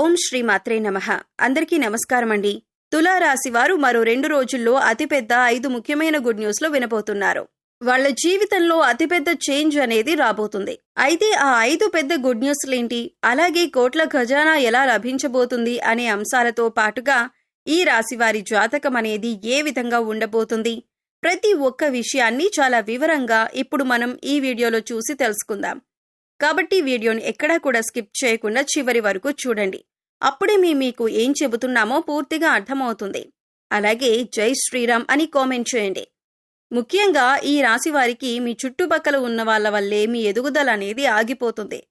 ఓం శ్రీ మాత్రే నమః. అందరికీ నమస్కారం అండి. తులారాశి వారు మరో 2 రోజుల్లో అతిపెద్ద 5 ముఖ్యమైన గుడ్ న్యూస్లు వినబోతున్నారు. వాళ్ళ జీవితంలో అతిపెద్ద చేంజ్ అనేది రాబోతుంది. అయితే ఆ 5 పెద్ద గుడ్ న్యూస్లేంటి, అలాగే కోట్ల ఖజానా ఎలా లభించబోతుంది అనే అంశాలతో పాటుగా ఈ రాశివారి జాతకం అనేది ఏ విధంగా ఉండబోతుంది, ప్రతి ఒక్క విషయాన్ని చాలా వివరంగా ఇప్పుడు మనం ఈ వీడియోలో చూసి తెలుసుకుందాం. కాబట్టి వీడియోని ఎక్కడా కూడా స్కిప్ చేయకుండా చివరి వరకు చూడండి. అప్పుడే మీకు ఏం చెబుతున్నామో పూర్తిగా అర్థమవుతుంది. అలాగే జై శ్రీరామ్ అని కామెంట్ చేయండి. ముఖ్యంగా ఈ రాశి వారికి మీ చుట్టుపక్కల ఉన్న వాళ్ళ వల్లే మీ ఎదుగుదల అనేది ఆగిపోతుంది.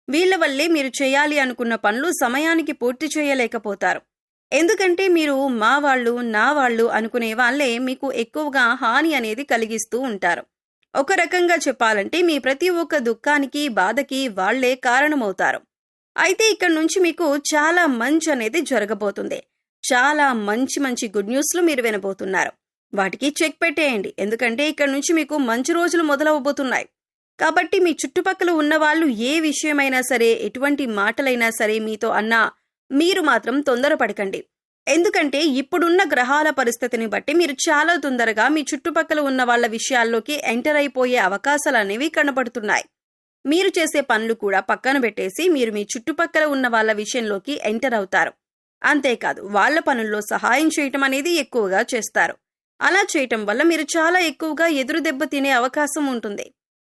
వీళ్ల వల్లే మీరు చేయాలి అనుకున్న పనులు సమయానికి పూర్తి చేయలేకపోతారు. ఎందుకంటే మీరు మా వాళ్ళు నా వాళ్ళు అనుకునే వాళ్ళే మీకు ఎక్కువగా హాని అనేది కలిగిస్తూ ఉంటారు. ఒక రకంగా చెప్పాలంటే మీ ప్రతి ఒక్క దుఃఖానికి బాధకి వాళ్లే కారణమవుతారు. అయితే ఇక్కడ నుంచి మీకు చాలా మంచి అనేది జరగబోతుంది. చాలా మంచి గుడ్ న్యూస్లు మీరు వినబోతున్నారు. వాటికి చెక్ పెట్టేయండి. ఎందుకంటే ఇక్కడ నుంచి మీకు మంచి రోజులు మొదలవబోతున్నాయి. కాబట్టి మీ చుట్టుపక్కల ఉన్న వాళ్ళు ఏ విషయమైనా సరే, ఎటువంటి మాటలైనా సరే మీతో అన్నా మీరు మాత్రం తొందరపడకండి. ఎందుకంటే ఇప్పుడున్న గ్రహాల పరిస్థితిని బట్టి మీరు చాలా తొందరగా మీ చుట్టుపక్కల ఉన్న వాళ్ళ విషయాల్లోకి ఎంటర్ అయిపోయే అవకాశాలనేవి కనబడుతున్నాయి. మీరు చేసే పనులు కూడా పక్కన పెట్టేసి మీరు మీ చుట్టుపక్కల ఉన్న వాళ్ళ విషయంలోకి ఎంటర్ అవుతారు. అంతేకాదు వాళ్ళ పనుల్లో సహాయం చేయటం అనేది ఎక్కువగా చేస్తారు. అలా చేయటం వల్ల మీరు చాలా ఎక్కువగా ఎదురు దెబ్బ తినే అవకాశం ఉంటుంది.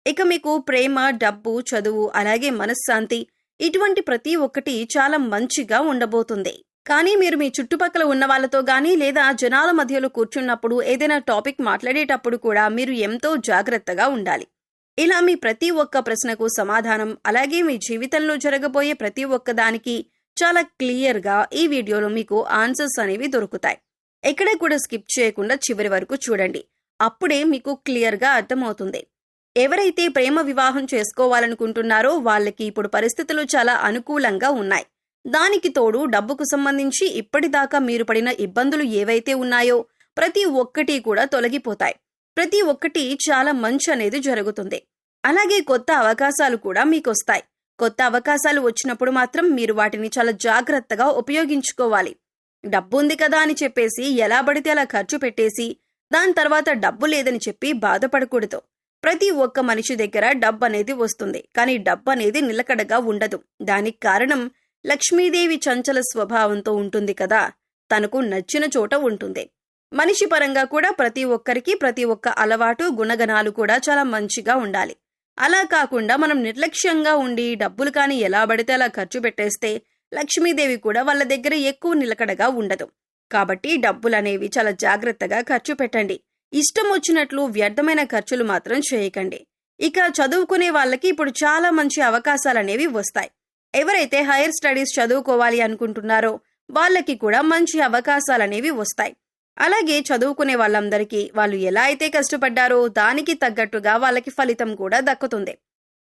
ఇక మీకు ప్రేమ, డబ్బు, చదువు, అలాగే మనశ్శాంతి ఇటువంటి ప్రతి ఒక్కటి చాలా మంచిగా ఉండబోతుంది. కానీ మీరు మీ చుట్టుపక్కల ఉన్న వాళ్ళతో గానీ లేదా జనాల మధ్యలో కూర్చున్నప్పుడు ఏదైనా టాపిక్ మాట్లాడేటప్పుడు కూడా మీరు ఎంతో జాగ్రత్తగా ఉండాలి. ఇలా మీ ప్రతి ఒక్క ప్రశ్నకు సమాధానం, అలాగే మీ జీవితంలో జరగబోయే ప్రతి ఒక్క దానికి చాలా క్లియర్గా ఈ వీడియోలో మీకు ఆన్సర్స్ అనేవి దొరుకుతాయి. ఎక్కడ కూడా స్కిప్ చేయకుండా చివరి వరకు చూడండి. అప్పుడే మీకు క్లియర్గా అర్థమవుతుంది. ఎవరైతే ప్రేమ వివాహం చేసుకోవాలనుకుంటున్నారో వాళ్ళకి ఇప్పుడు పరిస్థితులు చాలా అనుకూలంగా ఉన్నాయి. దానికి తోడు డబ్బుకు సంబంధించి ఇప్పటిదాకా మీరు పడిన ఇబ్బందులు ఏవైతే ఉన్నాయో ప్రతి ఒక్కటి కూడా తొలగిపోతాయి. ప్రతి ఒక్కటి చాలా మంచి అనేది జరుగుతుంది. అలాగే కొత్త అవకాశాలు కూడా మీకొస్తాయి. కొత్త అవకాశాలు వచ్చినప్పుడు మాత్రం మీరు వాటిని చాలా జాగ్రత్తగా ఉపయోగించుకోవాలి. డబ్బు ఉంది కదా అని చెప్పేసి ఎలా పడితే అలా ఖర్చు పెట్టేసి దాని తర్వాత డబ్బు లేదని చెప్పి బాధపడకూడదు. ప్రతి ఒక్క మనిషి దగ్గర డబ్బు అనేది వస్తుంది. కానీ డబ్బు అనేది నిలకడగా ఉండదు. దానికి కారణం లక్ష్మీదేవి చంచల స్వభావంతో ఉంటుంది కదా, తనకు నచ్చిన చోట ఉంటుంది. మనిషి పరంగా కూడా ప్రతి ఒక్కరికి ప్రతి ఒక్క అలవాటు, గుణగణాలు కూడా చాలా మంచిగా ఉండాలి. అలా కాకుండా మనం నిర్లక్ష్యంగా ఉండి డబ్బులు కానీ ఎలా పడితే అలా ఖర్చు పెట్టేస్తే లక్ష్మీదేవి కూడా వాళ్ళ దగ్గర ఎక్కువ నిలకడగా ఉండదు. కాబట్టి డబ్బులనేవి చాలా జాగ్రత్తగా ఖర్చు పెట్టండి. ఇష్టం వచ్చినట్లు వ్యర్థమైన ఖర్చులు మాత్రం చేయకండి. ఇక చదువుకునే వాళ్ళకి ఇప్పుడు చాలా మంచి అవకాశాలనేవి వస్తాయి. ఎవరైతే హైయర్ స్టడీస్ చదువుకోవాలి అనుకుంటున్నారో వాళ్ళకి కూడా మంచి అవకాశాలనేవి వస్తాయి. అలాగే చదువుకునే వాళ్ళందరికీ వాళ్ళు ఎలా అయితే కష్టపడ్డారో దానికి తగ్గట్టుగా వాళ్ళకి ఫలితం కూడా దక్కుతుంది.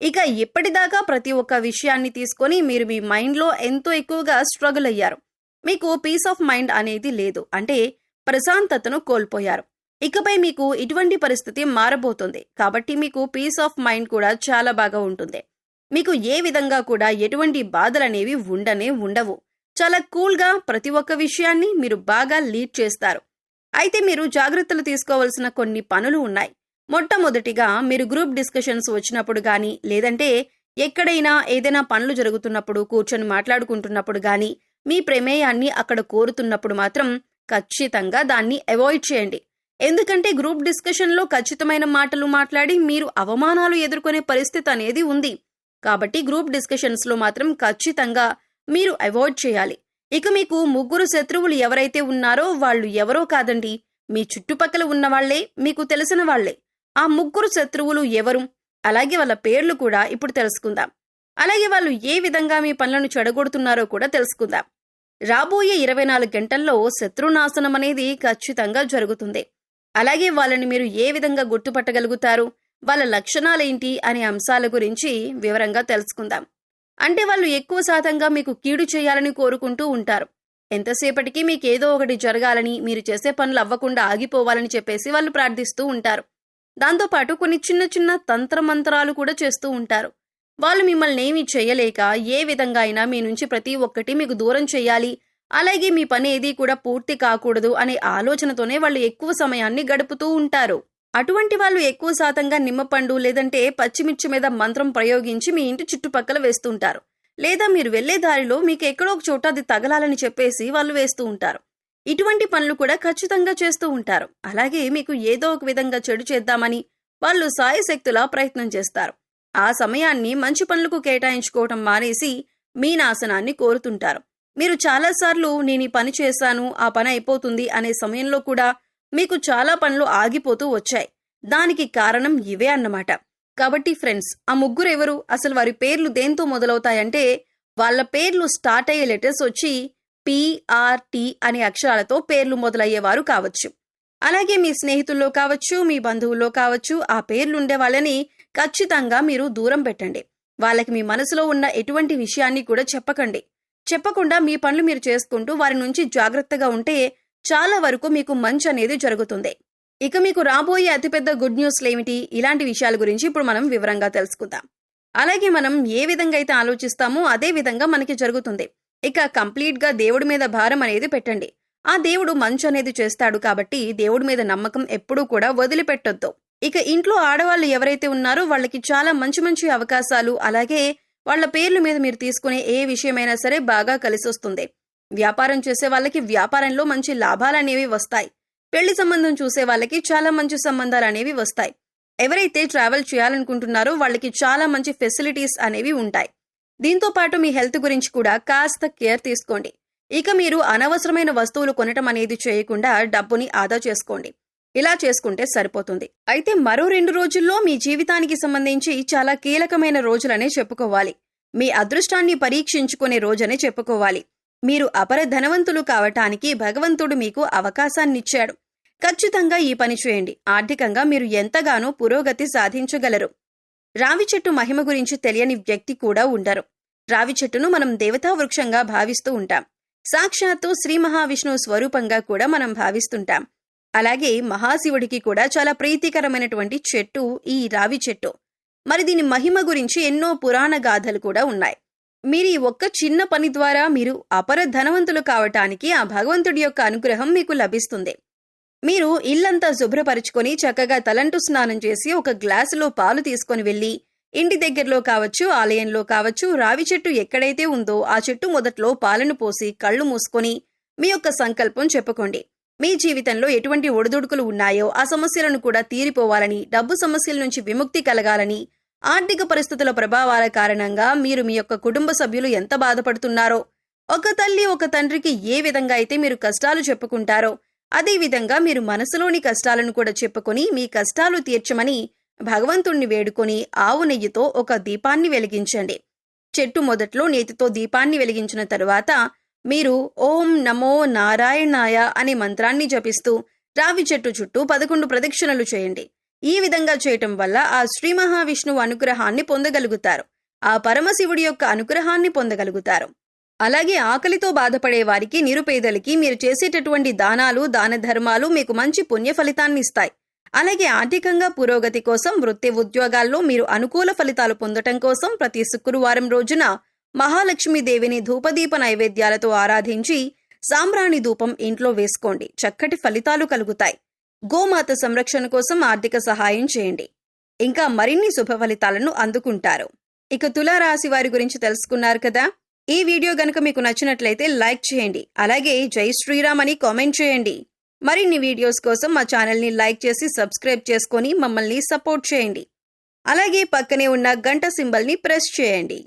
ఇక ఇప్పటిదాకా ప్రతి ఒక్క విషయాన్ని తీసుకొని మీరు మీ మైండ్లో ఎంతో ఎక్కువగా స్ట్రగుల్ అయ్యారు. మీకు పీస్ ఆఫ్ మైండ్ అనేది లేదు. అంటే ప్రశాంతతను కోల్పోయారు. ఇకపై మీకు ఇటువంటి పరిస్థితి మారబోతుంది. కాబట్టి మీకు పీస్ ఆఫ్ మైండ్ కూడా చాలా బాగా ఉంటుంది. మీకు ఏ విధంగా కూడా ఎటువంటి బాధలనేవి ఉండవు. చాలా కూల్గా ప్రతి ఒక్క విషయాన్ని మీరు బాగా లీడ్ చేస్తారు. అయితే మీరు జాగ్రత్తలు తీసుకోవాల్సిన కొన్ని పనులు ఉన్నాయి. మొట్టమొదటిగా మీరు గ్రూప్ డిస్కషన్స్ వచ్చినప్పుడు గానీ, లేదంటే ఎక్కడైనా ఏదైనా పనులు జరుగుతున్నప్పుడు కూర్చొని మాట్లాడుకుంటున్నప్పుడు గానీ, మీ ప్రమేయాన్ని అక్కడ కోరుతున్నప్పుడు మాత్రం ఖచ్చితంగా దాన్ని అవాయిడ్ చేయండి. ఎందుకంటే గ్రూప్ డిస్కషన్లో ఖచ్చితమైన మాటలు మాట్లాడి మీరు అవమానాలు ఎదుర్కొనే పరిస్థితి అనేది ఉంది. కాబట్టి గ్రూప్ డిస్కషన్స్లో మాత్రం ఖచ్చితంగా మీరు అవాయిడ్ చేయాలి. ఇక మీకు 3 శత్రువులు ఎవరైతే ఉన్నారో వాళ్ళు ఎవరో కాదండి, మీ చుట్టుపక్కల ఉన్నవాళ్లే, మీకు తెలిసిన వాళ్లే. ఆ 3 శత్రువులు ఎవరు, అలాగే వాళ్ళ పేర్లు కూడా ఇప్పుడు తెలుసుకుందాం. అలాగే వాళ్ళు ఏ విధంగా మీ పనులను చెడగొడుతున్నారో కూడా తెలుసుకుందాం. రాబోయే 24 గంటల్లో శత్రునాశనం అనేది ఖచ్చితంగా జరుగుతుంది. అలాగే వాళ్ళని మీరు ఏ విధంగా గుర్తుపట్టగలుగుతారు, వాళ్ళ లక్షణాలేంటి అనే అంశాల గురించి వివరంగా తెలుసుకుందాం. అంటే వాళ్ళు ఎక్కువ శాతంగా మీకు కీడు చేయాలని కోరుకుంటూ ఉంటారు. ఎంతసేపటికి మీకేదో ఒకటి జరగాలని, మీరు చేసే పనులు అవ్వకుండా ఆగిపోవాలని చెప్పేసి వాళ్ళు ప్రార్థిస్తూ ఉంటారు. దాంతోపాటు కొన్ని చిన్న తంత్రమంత్రాలు కూడా చేస్తూ ఉంటారు. వాళ్ళు మిమ్మల్ని ఏమీ చేయలేక ఏ విధంగా అయినా మీ నుంచి ప్రతి ఒక్కటి మీకు దూరం చేయాలి, అలాగే మీ పని ఏది కూడా పూర్తి కాకూడదు అనే ఆలోచనతోనే వాళ్ళు ఎక్కువ సమయాన్ని గడుపుతూ ఉంటారు. అటువంటి వాళ్ళు ఎక్కువ శాతంగా నిమ్మపండు లేదంటే పచ్చిమిర్చి మీద మంత్రం ప్రయోగించి మీ ఇంటి చుట్టుపక్కల వేస్తుంటారు. లేదా మీరు వెళ్లే దారిలో మీకు ఎక్కడో ఒక చోట అది తగలాలని చెప్పేసి వాళ్ళు వేస్తూ ఉంటారు. ఇటువంటి పనులు కూడా ఖచ్చితంగా చేస్తూ ఉంటారు. అలాగే మీకు ఏదో ఒక విధంగా చెడు చేద్దామని వాళ్ళు సాయశక్తులా ప్రయత్నం చేస్తారు. ఆ సమయాన్ని మంచి పనులకు కేటాయించుకోవటం మానేసి మీ నాశనాన్ని కోరుతుంటారు. మీరు చాలాసార్లు నేను ఈ పని చేశాను, ఆ పని అయిపోతుంది అనే సమయంలో కూడా మీకు చాలా పనులు ఆగిపోతూ వచ్చాయి. దానికి కారణం ఇవే అన్నమాట. కాబట్టి ఫ్రెండ్స్, ఆ ముగ్గురు ఎవరు, అసలు వారి పేర్లు దేంతో మొదలవుతాయంటే వాళ్ళ పేర్లు స్టార్ట్ అయ్యే లెటర్స్ వచ్చి PRT అనే అక్షరాలతో పేర్లు మొదలయ్యేవారు కావచ్చు. అలాగే మీ స్నేహితుల్లో కావచ్చు, మీ బంధువుల్లో కావచ్చు, ఆ పేర్లుండే వాళ్ళని ఖచ్చితంగా మీరు దూరం పెట్టండి. వాళ్ళకి మీ మనసులో ఉన్న ఎటువంటి విషయాన్ని కూడా చెప్పకండి. చెప్పకుండా మీ పనులు మీరు చేసుకుంటూ వారి నుంచి జాగ్రత్తగా ఉంటే చాలా వరకు మీకు మంచి అనేది జరుగుతుంది. ఇక మీకు రాబోయే అతిపెద్ద గుడ్ న్యూస్లు ఏమిటి, ఇలాంటి విషయాల గురించి ఇప్పుడు మనం వివరంగా తెలుసుకుందాం. అలాగే మనం ఏ విధంగా అయితే ఆలోచిస్తామో అదే విధంగా మనకి జరుగుతుంది. ఇక కంప్లీట్ గా దేవుడి మీద భారం అనేది పెట్టండి. ఆ దేవుడు మంచి అనేది చేస్తాడు కాబట్టి దేవుడి మీద నమ్మకం ఎప్పుడూ కూడా వదిలిపెట్టొద్దు. ఇక ఇంట్లో ఆడవాళ్ళు ఎవరైతే ఉన్నారో వాళ్ళకి చాలా మంచి మంచి అవకాశాలు, అలాగే వాళ్ళ పేర్ల మీద మీరు తీసుకునే ఏ విషయమైనా సరే బాగా కలిసొస్తుంది. వ్యాపారం చేసే వాళ్ళకి వ్యాపారంలో మంచి లాభాలనేవి వస్తాయి. పెళ్లి సంబంధం చూసే వాళ్ళకి చాలా మంచి సంబంధాలు అనేవి వస్తాయి. ఎవరైతే ట్రావెల్ చేయాలనుకుంటున్నారో వాళ్ళకి చాలా మంచి ఫెసిలిటీస్ అనేవి ఉంటాయి. దీంతో పాటు మీ హెల్త్ గురించి కూడా కాస్త కేర్ తీసుకోండి. ఇక మీరు అనవసరమైన వస్తువులు కొనటం అనేది చేయకుండా డబ్బుని ఆదా చేసుకోండి. ఇలా చేసుకుంటే సరిపోతుంది. అయితే మరో 2 రోజుల్లో మీ జీవితానికి సంబంధించి చాలా కీలకమైన రోజులనే చెప్పుకోవాలి. మీ అదృష్టాన్ని పరీక్షించుకునే రోజనే చెప్పుకోవాలి. మీరు అపర ధనవంతులు కావటానికి భగవంతుడు మీకు అవకాశాన్నిచ్చాడు. ఖచ్చితంగా ఈ పని చేయండి. ఆర్థికంగా మీరు ఎంతగానో పురోగతి సాధించగలరు. రావి చెట్టు మహిమ గురించి తెలియని వ్యక్తి కూడా ఉండరు. రావి చెట్టును మనం దేవతా వృక్షంగా భావిస్తూ ఉంటాం. సాక్షాత్తు శ్రీ మహావిష్ణువు స్వరూపంగా కూడా మనం భావిస్తుంటాం. అలాగే మహాశివుడికి కూడా చాలా ప్రీతికరమైనటువంటి చెట్టు ఈ రావి చెట్టు. మరి దీని మహిమ గురించి ఎన్నో పురాణ గాథలు కూడా ఉన్నాయి. మీరు ఈ ఒక్క చిన్న పని ద్వారా మీరు అపర ధనవంతులు కావటానికి ఆ భగవంతుడి యొక్క అనుగ్రహం మీకు లభిస్తుంది. మీరు ఇల్లంతా శుభ్రపరుచుకొని చక్కగా తలంటు స్నానం చేసి ఒక గ్లాసులో పాలు తీసుకొని వెళ్లి ఇంటి దగ్గరలో కావచ్చు, ఆలయంలో కావచ్చు, రావి చెట్టు ఎక్కడైతే ఉందో ఆ చెట్టు మొదట్లో పాలను పోసి కళ్ళు మూసుకొని మీ యొక్క సంకల్పం చెప్పుకోండి. మీ జీవితంలో ఎటువంటి ఒడిదుడుకులు ఉన్నాయో ఆ సమస్యలను కూడా తీరిపోవాలని, డబ్బు సమస్యల నుంచి విముక్తి కలగాలని, ఆర్థిక పరిస్థితుల ప్రభావాల కారణంగా మీరు మీ యొక్క కుటుంబ సభ్యులు ఎంత బాధపడుతున్నారో, ఒక తల్లి ఒక తండ్రికి ఏ విధంగా అయితే మీరు కష్టాలు చెప్పుకుంటారో అదే విధంగా మీరు మనసులోని కష్టాలను కూడా చెప్పుకొని మీ కష్టాలు తీర్చమని భగవంతుణ్ణి వేడుకొని ఆవు నెయ్యితో ఒక దీపాన్ని వెలిగించండి. చెట్టు మొదట్లో నేతితో దీపాన్ని వెలిగించిన తరువాత మీరు ఓం నమో నారాయణాయ అనే మంత్రాన్ని జపిస్తూ రావి చెట్టు చుట్టూ 11 ప్రదక్షిణలు చేయండి. ఈ విధంగా చేయటం వల్ల ఆ శ్రీ మహావిష్ణువు అనుగ్రహాన్ని పొందగలుగుతారు. ఆ పరమశివుడి యొక్క అనుగ్రహాన్ని పొందగలుగుతారు. అలాగే ఆకలితో బాధపడే వారికి, నిరుపేదలకి మీరు చేసేటటువంటి దానాలు, దాన ధర్మాలు మీకు మంచి పుణ్య ఫలితాన్ని ఇస్తాయి. అలాగే ఆర్థికంగా పురోగతి కోసం, వృత్తి ఉద్యోగాల్లో మీరు అనుకూల ఫలితాలు పొందటం కోసం ప్రతి శుక్రవారం రోజున మహాలక్ష్మీదేవిని ధూపదీప నైవేద్యాలతో ఆరాధించి సాంబ్రాణి ధూపం ఇంట్లో వేసుకోండి. చక్కటి ఫలితాలు కలుగుతాయి. గోమాత సంరక్షణ కోసం ఆర్థిక సహాయం చేయండి. ఇంకా మరిన్ని శుభ ఫలితాలను అందుకుంటారు. ఇక తులారాశి వారి గురించి తెలుసుకున్నారు కదా. ఈ వీడియో గనుక మీకు నచ్చినట్లయితే లైక్ చేయండి. అలాగే జై శ్రీరామ్ అని కామెంట్ చేయండి. మరిన్ని వీడియోస్ కోసం మా ఛానల్ని లైక్ చేసి సబ్స్క్రైబ్ చేసుకొని మమ్మల్ని సపోర్ట్ చేయండి. అలాగే పక్కనే ఉన్న గంట సింబల్ని ప్రెస్ చేయండి.